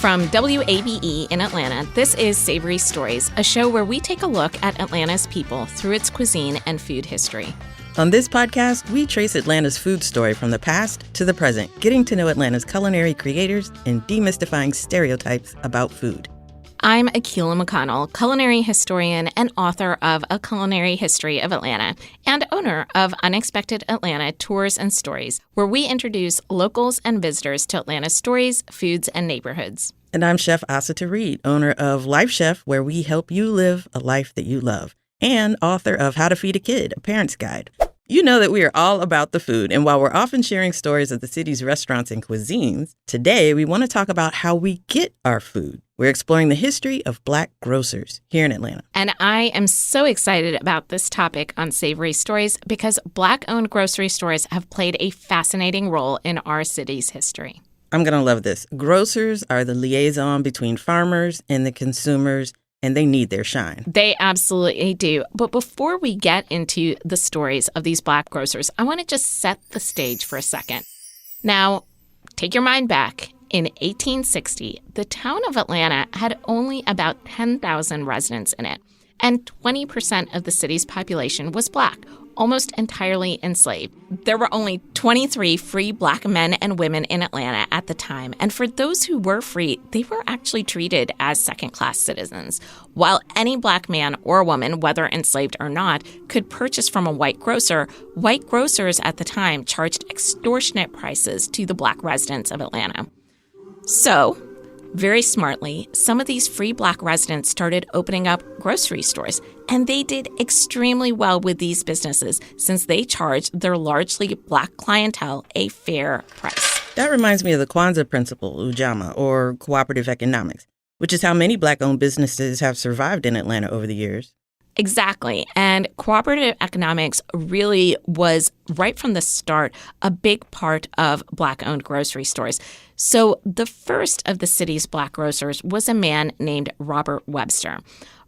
From WABE in Atlanta, this is Savory Stories, a show where we take a look at Atlanta's people through its cuisine and food history. On this podcast, we trace Atlanta's food story from the past to the present, getting to know Atlanta's culinary creators and demystifying stereotypes about food. I'm Akila McConnell, culinary historian and author of A Culinary History of Atlanta, and owner of Unexpected Atlanta Tours and Stories, where we introduce locals and visitors to Atlanta's stories, foods, and neighborhoods. And I'm Chef Asata Reed, owner of Life Chef, where we help you live a life that you love, and author of How to Feed a Kid, a Parent's Guide. You know that we are all about the food, and while we're often sharing stories of the city's restaurants and cuisines, today we want to talk about how we get our food. We're exploring the history of Black Grocers here in Atlanta. And I am so excited about this topic on Savory Stories because Black-owned grocery stores have played a fascinating role in our city's history. I'm going to love this. Grocers are the liaison between farmers and the consumers, and they need their shine. They absolutely do. But before we get into the stories of these Black grocers, I want to just set the stage for a second. Now, take your mind back. In 1860, the town of Atlanta had only about 10,000 residents in it, and 20% of the city's population was Black, almost entirely enslaved. There were only 23 free Black men and women in Atlanta at the time, and for those who were free, they were actually treated as second-class citizens. While any Black man or woman, whether enslaved or not, could purchase from a white grocer, white grocers at the time charged extortionate prices to the Black residents of Atlanta. So, very smartly, some of these free Black residents started opening up grocery stores, and they did extremely well with these businesses since they charged their largely Black clientele a fair price. That reminds me of the Kwanzaa principle, Ujamaa, or cooperative economics, which is how many Black-owned businesses have survived in Atlanta over the years. Exactly. And cooperative economics really was, right from the start, a big part of Black-owned grocery stores. So the first of the city's Black grocers was a man named Robert Webster.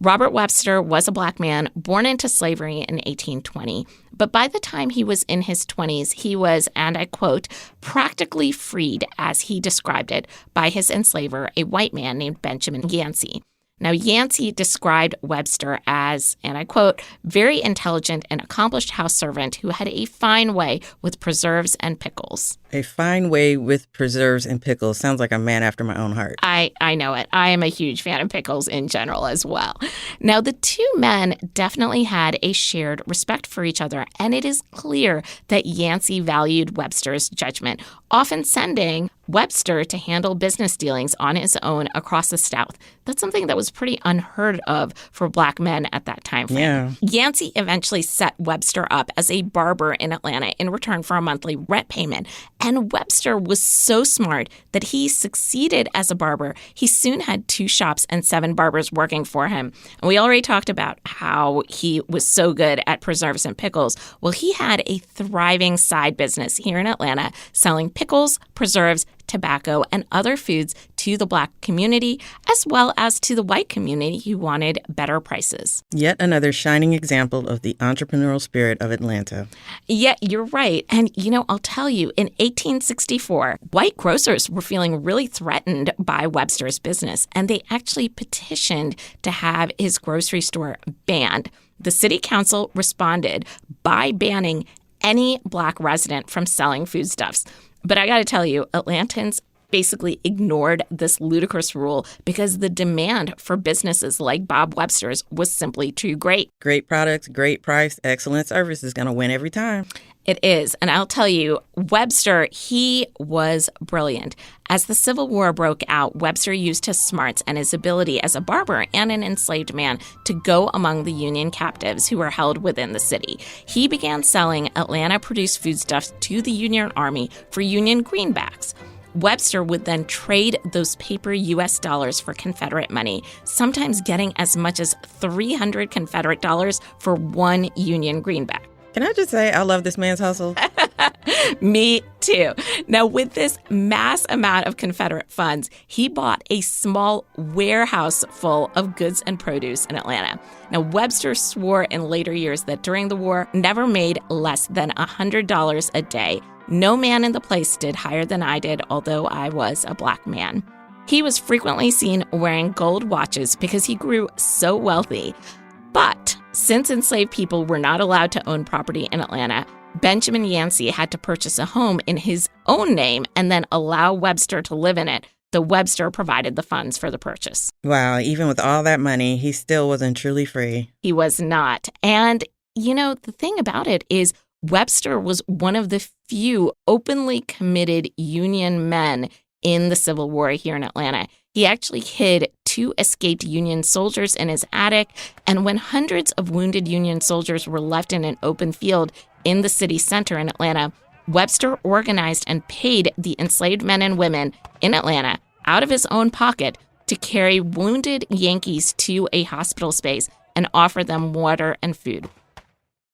Robert Webster was a Black man born into slavery in 1820. But by the time he was in his 20s, he was, and I quote, practically freed, as he described it, by his enslaver, a white man named Benjamin Yancey. Now, Yancey described Webster as, and I quote, very intelligent and accomplished house servant who had a fine way with preserves and pickles. A fine way with preserves and pickles sounds like a man after my own heart. I know it. I am a huge fan of pickles in general as well. Now, the two men definitely had a shared respect for each other, and it is clear that Yancey valued Webster's judgment, often sending Webster to handle business dealings on his own across the South. That's something that was pretty unheard of for Black men at that time frame. Yeah. Yancey eventually set Webster up as a barber in Atlanta in return for a monthly rent payment. And Webster was so smart that he succeeded as a barber. He soon had 2 shops and 7 barbers working for him. And we already talked about how he was so good at preserves and pickles. Well, he had a thriving side business here in Atlanta selling pickles, preserves, tobacco, and other foods to the Black community, as well as to the white community who wanted better prices. Yet another shining example of the entrepreneurial spirit of Atlanta. Yeah, you're right. And, I'll tell you, in 1864, white grocers were feeling really threatened by Webster's business, and they actually petitioned to have his grocery store banned. The city council responded by banning any Black resident from selling foodstuffs. But I got to tell you, Atlantans basically ignored this ludicrous rule because the demand for businesses like Bob Webster's was simply too great. Great products, great price, excellent service is going to win every time. It is. And I'll tell you, Webster, he was brilliant. As the Civil War broke out, Webster used his smarts and his ability as a barber and an enslaved man to go among the Union captives who were held within the city. He began selling Atlanta-produced foodstuffs to the Union Army for Union greenbacks. Webster would then trade those paper U.S. dollars for Confederate money, sometimes getting as much as 300 Confederate dollars for 1 Union greenback. Can I just say I love this man's hustle? Me too. Now, with this mass amount of Confederate funds, he bought a small warehouse full of goods and produce in Atlanta. Now, Webster swore in later years that during the war, never made less than $100 a day. No man in the place did higher than I did, although I was a black man. He was frequently seen wearing gold watches because he grew so wealthy. But since enslaved people were not allowed to own property in Atlanta, Benjamin Yancey had to purchase a home in his own name and then allow Webster to live in it. The Webster provided the funds for the purchase. Wow, even with all that money, he still wasn't truly free. He was not. And, the thing about it is Webster was one of the few openly committed Union men in the Civil War here in Atlanta. He actually hid 2 escaped Union soldiers in his attic, and when hundreds of wounded Union soldiers were left in an open field in the city center in Atlanta, Webster organized and paid the enslaved men and women in Atlanta out of his own pocket to carry wounded Yankees to a hospital space and offer them water and food.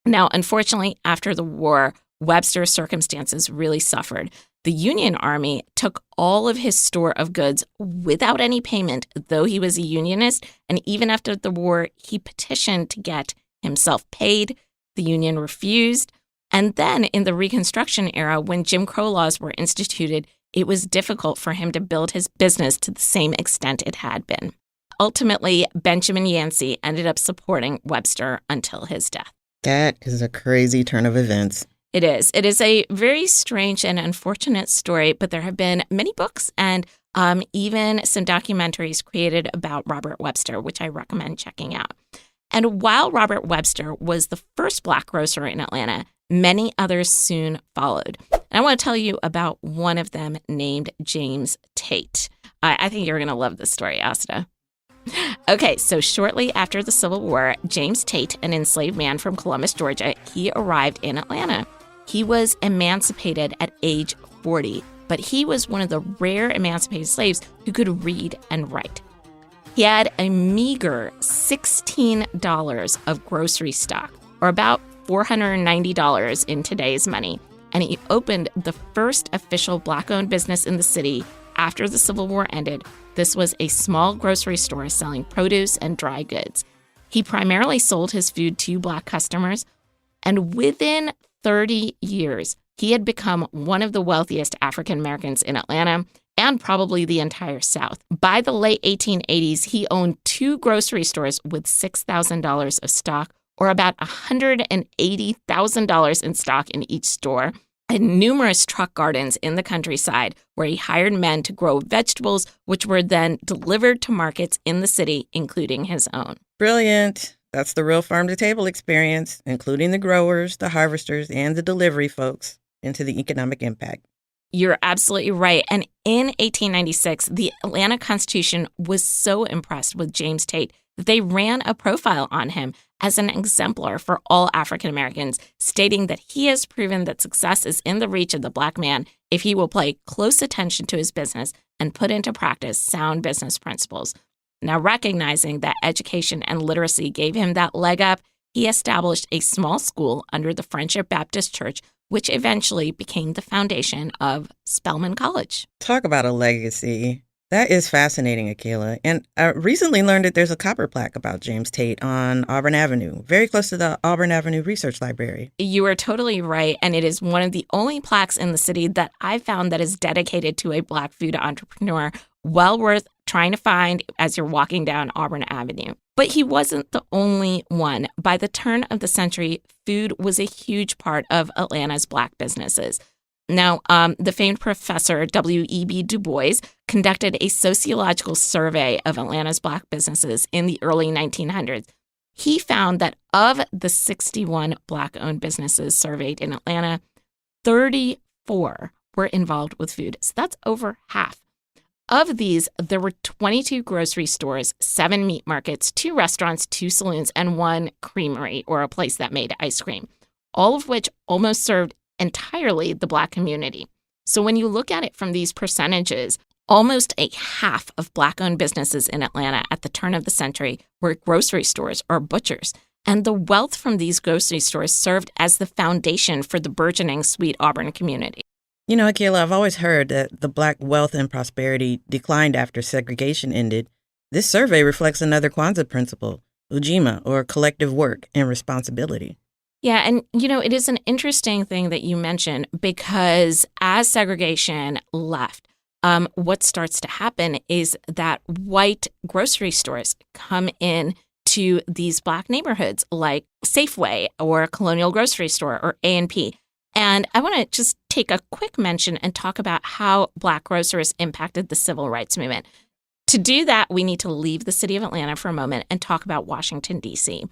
Now, unfortunately, after the war, Webster's circumstances really suffered. The Union Army took all of his store of goods without any payment, though he was a Unionist, and even after the war, he petitioned to get himself paid. The Union refused. And then in the Reconstruction era, when Jim Crow laws were instituted, it was difficult for him to build his business to the same extent it had been. Ultimately, Benjamin Yancey ended up supporting Webster until his death. That is a crazy turn of events. It is. It is a very strange and unfortunate story, but there have been many books and even some documentaries created about Robert Webster, which I recommend checking out. And while Robert Webster was the first Black grocer in Atlanta, many others soon followed. And I want to tell you about one of them named James Tate. I think you're going to love this story, Asata. Okay, so shortly after the Civil War, James Tate, an enslaved man from Columbus, Georgia, he arrived in Atlanta. He was emancipated at age 40, but he was one of the rare emancipated slaves who could read and write. He had a meager $16 of grocery stock, or about $490 in today's money, and he opened the first official Black-owned business in the city after the Civil War ended. This was a small grocery store selling produce and dry goods. He primarily sold his food to Black customers, and within 30 years, he had become one of the wealthiest African Americans in Atlanta and probably the entire South. By the late 1880s, he owned 2 grocery stores with $6,000 of stock, or about $180,000 in stock in each store, and numerous truck gardens in the countryside where he hired men to grow vegetables, which were then delivered to markets in the city, including his own. Brilliant. That's the real farm-to-table experience, including the growers, the harvesters, and the delivery folks, into the economic impact. You're absolutely right. And in 1896, the Atlanta Constitution was so impressed with James Tate that they ran a profile on him as an exemplar for all African Americans, stating that he has proven that success is in the reach of the Black man if he will pay close attention to his business and put into practice sound business principles. Now, recognizing that education and literacy gave him that leg up, he established a small school under the Friendship Baptist Church, which eventually became the foundation of Spelman College. Talk about a legacy. That is fascinating, Akila. And I recently learned that there's a copper plaque about James Tate on Auburn Avenue, very close to the Auburn Avenue Research Library. You are totally right. And it is one of the only plaques in the city that I found that is dedicated to a Black food entrepreneur. Well worth trying to find as you're walking down Auburn Avenue. But he wasn't the only one. By the turn of the century, food was a huge part of Atlanta's Black businesses. Now, the famed professor W.E.B. Du Bois conducted a sociological survey of Atlanta's Black businesses in the early 1900s. He found that of the 61 Black-owned businesses surveyed in Atlanta, 34 were involved with food. So that's over half. Of these, there were 22 grocery stores, 7 meat markets, 2 restaurants, 2 saloons, and 1 creamery, or a place that made ice cream, all of which almost served entirely the Black community. So when you look at it from these percentages, almost a half of Black-owned businesses in Atlanta at the turn of the century were grocery stores or butchers. And the wealth from these grocery stores served as the foundation for the burgeoning Sweet Auburn community. You know, Akila, I've always heard that the Black wealth and prosperity declined after segregation ended. This survey reflects another Kwanzaa principle, ujima, or collective work and responsibility. Yeah, and it is an interesting thing that you mentioned, because as segregation left, what starts to happen is that white grocery stores come in to these Black neighborhoods like Safeway or Colonial Grocery Store or A&P. And I want to just take a quick mention and talk about how Black grocers impacted the civil rights movement. To do that, we need to leave the city of Atlanta for a moment and talk about Washington, D.C.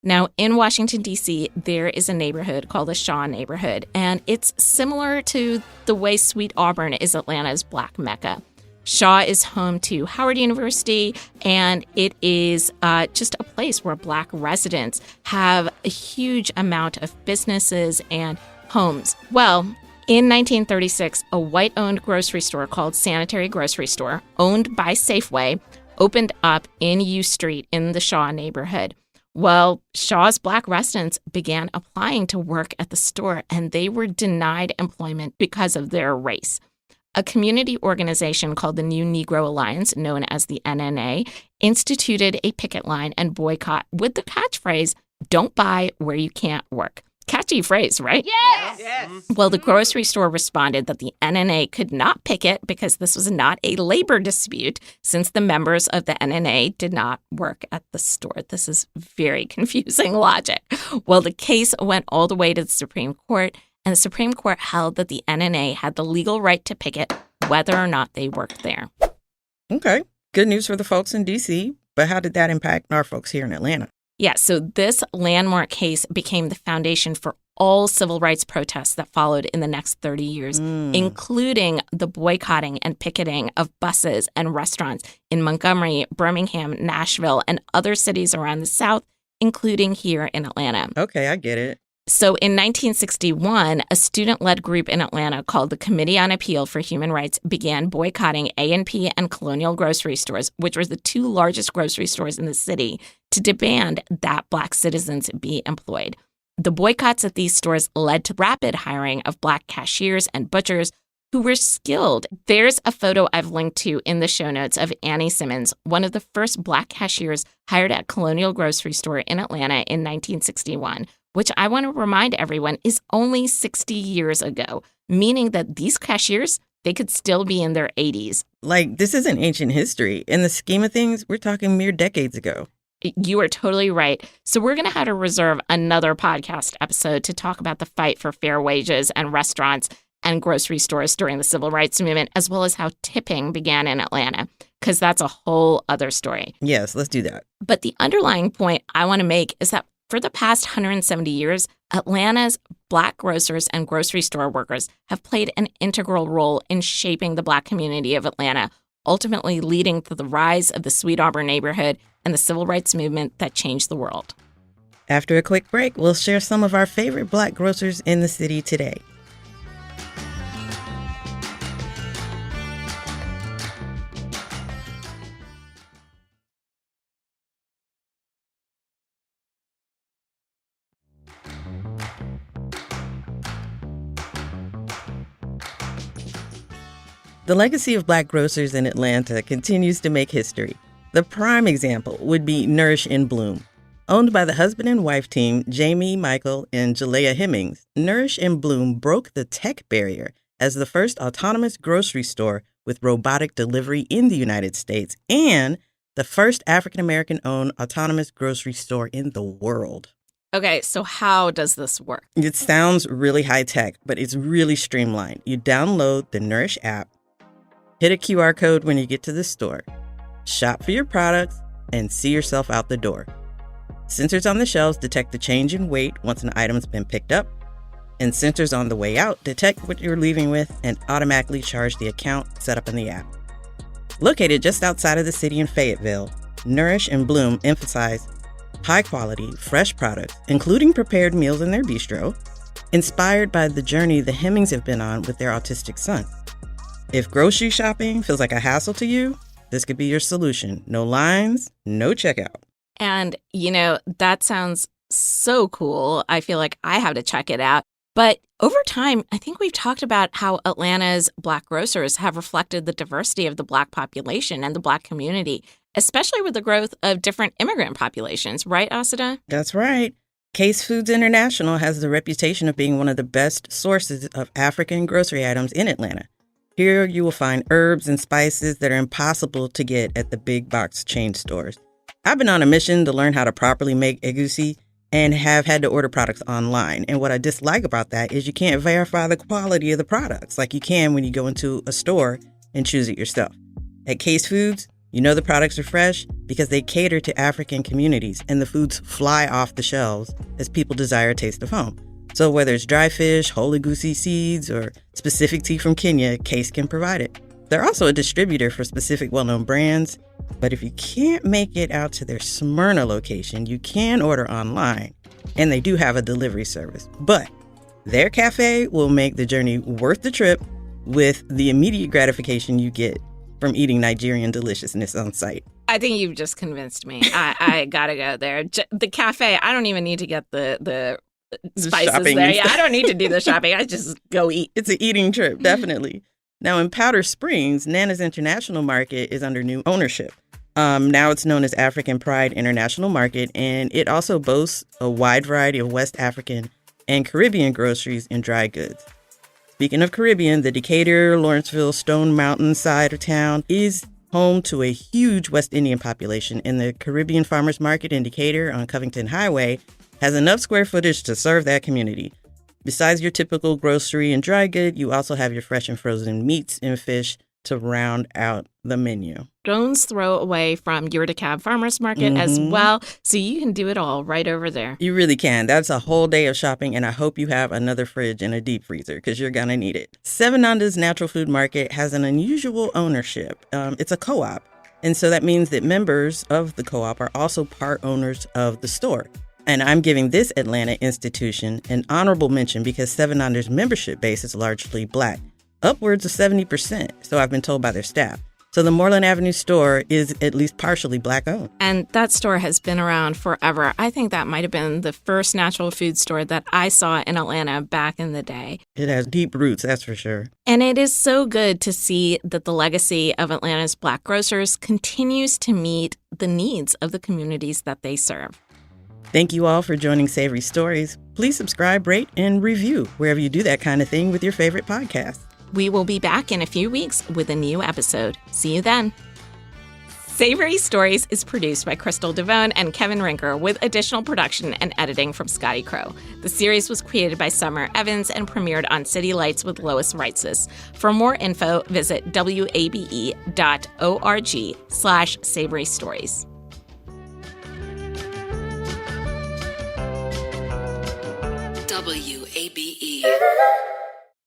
Now, in Washington, D.C., there is a neighborhood called the Shaw neighborhood, and it's similar to the way Sweet Auburn is Atlanta's Black Mecca. Shaw is home to Howard University, and it is just a place where Black residents have a huge amount of businesses and homes. Well, in 1936, a white-owned grocery store called Sanitary Grocery Store, owned by Safeway, opened up in U Street in the Shaw neighborhood. Well, Shaw's Black residents began applying to work at the store, and they were denied employment because of their race. A community organization called the New Negro Alliance, known as the NNA, instituted a picket line and boycott with the catchphrase, "Don't buy where you can't work." Catchy phrase, right? Yes. Well, the grocery store responded that the NNA could not picket because this was not a labor dispute, since the members of the NNA did not work at the store. This is very confusing logic. Well, the case went all the way to the Supreme Court, and the Supreme Court held that the NNA had the legal right to picket whether or not they worked there. Okay. Good news for the folks in D.C., but how did that impact our folks here in Atlanta? Yeah, so this landmark case became the foundation for all civil rights protests that followed in the next 30 years, including the boycotting and picketing of buses and restaurants in Montgomery, Birmingham, Nashville, and other cities around the South, including here in Atlanta. Okay, I get it. So in 1961, a student-led group in Atlanta called the Committee on Appeal for Human Rights began boycotting A&P and Colonial grocery stores, which were the two largest grocery stores in the city, to demand that Black citizens be employed. The boycotts at these stores led to rapid hiring of Black cashiers and butchers who were skilled. There's a photo I've linked to in the show notes of Annie Simmons, one of the first Black cashiers hired at Colonial Grocery Store in Atlanta in 1961. Which I want to remind everyone is only 60 years ago, meaning that these cashiers, they could still be in their 80s. Like, this isn't ancient history. In the scheme of things, we're talking mere decades ago. You are totally right. So we're going to have to reserve another podcast episode to talk about the fight for fair wages and restaurants and grocery stores during the civil rights movement, as well as how tipping began in Atlanta, because that's a whole other story. Yes, let's do that. But the underlying point I want to make is that for the past 170 years, Atlanta's Black grocers and grocery store workers have played an integral role in shaping the Black community of Atlanta, ultimately leading to the rise of the Sweet Auburn neighborhood and the civil rights movement that changed the world. After a quick break, we'll share some of our favorite Black grocers in the city today. The legacy of Black grocers in Atlanta continues to make history. The prime example would be Nourish in Bloom. Owned by the husband and wife team, Jamie, Michael, and Jalea Hemmings, Nourish in Bloom broke the tech barrier as the first autonomous grocery store with robotic delivery in the United States and the first African-American-owned autonomous grocery store in the world. Okay, so how does this work? It sounds really high-tech, but it's really streamlined. You download the Nourish app, hit a QR code when you get to the store, shop for your products, and see yourself out the door. Sensors on the shelves detect the change in weight once an item's been picked up, and sensors on the way out detect what you're leaving with and automatically charge the account set up in the app. Located just outside of the city in Fayetteville, Nourish and Bloom emphasize high-quality, fresh products, including prepared meals in their bistro, inspired by the journey the Hemmings have been on with their autistic son. If grocery shopping feels like a hassle to you, this could be your solution. No lines, no checkout. And, that sounds so cool. I feel like I have to check it out. But over time, I think we've talked about how Atlanta's Black grocers have reflected the diversity of the Black population and the Black community, especially with the growth of different immigrant populations. Right, Asata? That's right. Case Foods International has the reputation of being one of the best sources of African grocery items in Atlanta. Here you will find herbs and spices that are impossible to get at the big box chain stores. I've been on a mission to learn how to properly make egusi and have had to order products online. And what I dislike about that is you can't verify the quality of the products like you can when you go into a store and choose it yourself. At Case Foods, you know the products are fresh because they cater to African communities and the foods fly off the shelves as people desire a taste of home. So whether it's dry fish, whole egusi seeds, or specific tea from Kenya, Case can provide it. They're also a distributor for specific well-known brands, but if you can't make it out to their Smyrna location, you can order online, and they do have a delivery service. But their cafe will make the journey worth the trip with the immediate gratification you get from eating Nigerian deliciousness on site. I think you've just convinced me. I gotta go there. The cafe, I don't even need to get the spices there. Yeah, I don't need to do the shopping. I just go eat. It's an eating trip, definitely. Now, in Powder Springs, Nana's International Market is under new ownership. Now it's known as African Pride International Market, and it also boasts a wide variety of West African and Caribbean groceries and dry goods. Speaking of Caribbean, the Decatur, Lawrenceville, Stone Mountain side of town is home to a huge West Indian population, and the Caribbean Farmers Market in Decatur on Covington Highway has enough square footage to serve that community. Besides your typical grocery and dry good, you also have your fresh and frozen meats and fish to round out the menu. Stone's throw away from your DeKalb Farmers Market as well, so you can do it all right over there. You really can. That's a whole day of shopping, and I hope you have another fridge and a deep freezer because you're going to need it. Seven Nanda's Natural Food Market has an unusual ownership. It's a co-op, and so that means that members of the co-op are also part owners of the store. And I'm giving this Atlanta institution an honorable mention because Seven Nanda's membership base is largely Black, upwards of 70%, so I've been told by their staff. So the Moreland Avenue store is at least partially Black owned. And that store has been around forever. I think that might have been the first natural food store that I saw in Atlanta back in the day. It has deep roots, that's for sure. And it is so good to see that the legacy of Atlanta's Black Grocers continues to meet the needs of the communities that they serve. Thank you all for joining Savory Stories. Please subscribe, rate, and review wherever you do that kind of thing with your favorite podcast. We will be back in a few weeks with a new episode. See you then. Savory Stories is produced by Crystal Devone and Kevin Rinker with additional production and editing from Scotty Crow. The series was created by Summer Evans and premiered on City Lights with Lois Reitzes. For more info, visit wabe.org/Savory Stories. WABE.